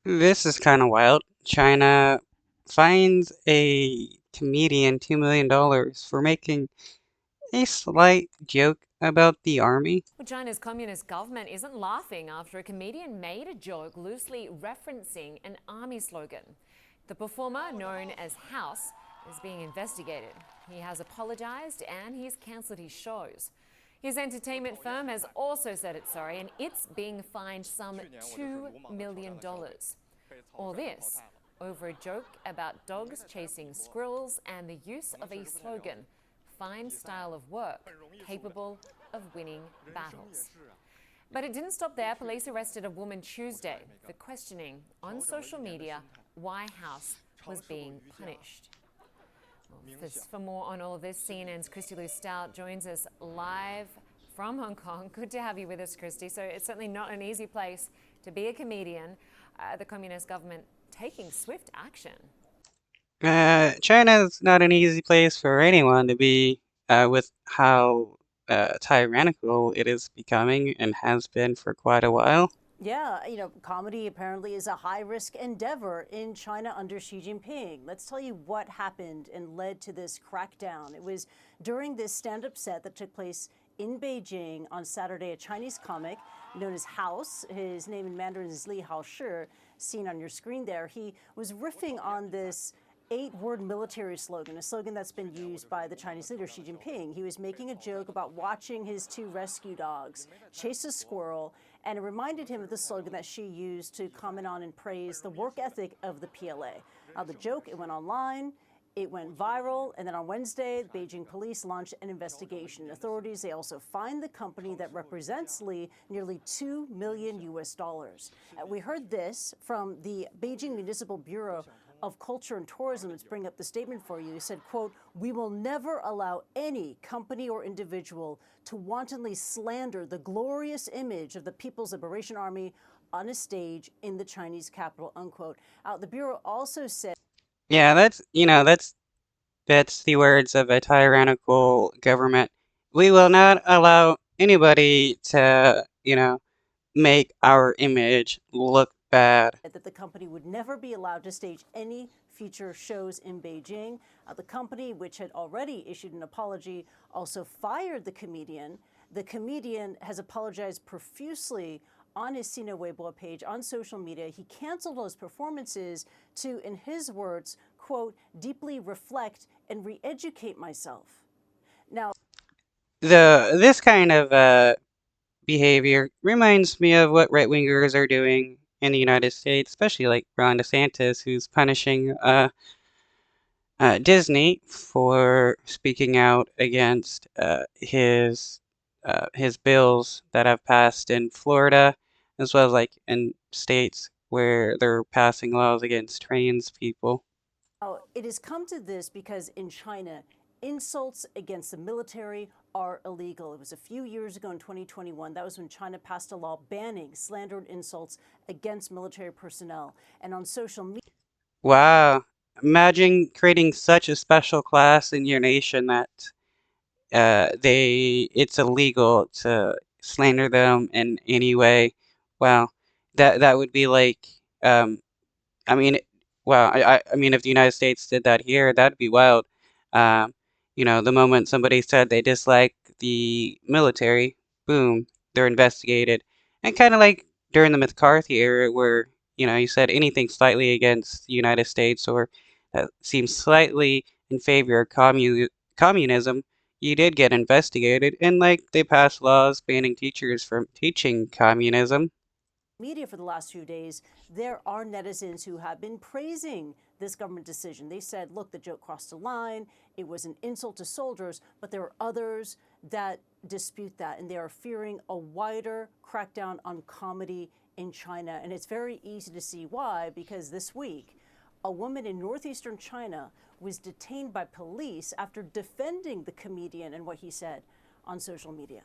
This is kind of wild. China fines a comedian $2 million for making a slight joke about the army. Well, China's Communist government isn't laughing after a comedian made a joke loosely referencing an army slogan. The performer, known as House, is being investigated. He has apologised and he's cancelled his shows. His entertainment firm has also said it's sorry and it's being fined some $2 million. All this over a joke about dogs chasing squirrels and the use of a slogan, fine style of work, capable of winning battles. But it didn't stop there. Police arrested a woman Tuesday for questioning on social media why House was being punished. For more on all of this, CNN's Christy Lou Stout joins us live from Hong Kong. Good to have you with us, Christy. So it's certainly not an easy place to be a comedian. The Communist government taking swift action. China's not an easy place for anyone to be, with how tyrannical it is becoming and has been for quite a while. Yeah, comedy apparently is a high-risk endeavor in China under Xi Jinping. Let's tell you what happened and led to this crackdown. It was during this stand-up set that took place in Beijing on Saturday. A Chinese comic known as House, his name in Mandarin is Li Haoshi, seen on your screen there. He was riffing on this 8-word military slogan, a slogan that's been used by the Chinese leader Xi Jinping. He was making a joke about watching his 2 rescue dogs chase a squirrel, and it reminded him of the slogan that Xi used to comment on and praise the work ethic of the PLA. Now, the joke, it went online, it went viral, and then on Wednesday, the Beijing police launched an investigation. Authorities, they also fined the company that represents Li nearly $2 million. We heard this from the Beijing Municipal Bureau of Culture and Tourism. Let's bring up the statement for you. He said, quote, "We will never allow any company or individual to wantonly slander the glorious image of the People's Liberation Army on a stage in the Chinese capital," unquote. The Bureau also said, Yeah, that's the words of a tyrannical government. We will not allow anybody to, make our image look bad. that the company would never be allowed to stage any future shows in Beijing. The company, which had already issued an apology, also fired the comedian. The comedian has apologized profusely on his Sina Weibo page on social media. He canceled those performances to, in his words, quote, "deeply reflect and re-educate myself." Now, This kind of behavior reminds me of what right wingers are doing in the United States, especially like Ron DeSantis, who's punishing Disney for speaking out against his bills that have passed in Florida, as well as like in states where they're passing laws against trans people. it has come to this because in China, insults against the military are illegal. It was a few years ago in 2021. That was when China passed a law banning slander and insults against military personnel. And on social media, Wow. Imagine creating such a special class in your nation that it's illegal to slander them in any way. Wow. That would be like um I mean, wow, I mean, if the United States did that here, that'd be wild. Um, the moment somebody said they dislike the military, boom, they're investigated. And kind of like during the McCarthy era, where, you said anything slightly against the United States or that seems slightly in favor of communism, you did get investigated. And, like, they passed laws banning teachers from teaching communism. for the last few days, there are netizens who have been praising this government decision. They said, look, the joke crossed a line. It was an insult to soldiers, but there are others that dispute that, and they are fearing a wider crackdown on comedy in China. And it's very easy to see why, because this week, a woman in northeastern China was detained by police after defending the comedian and what he said on social media.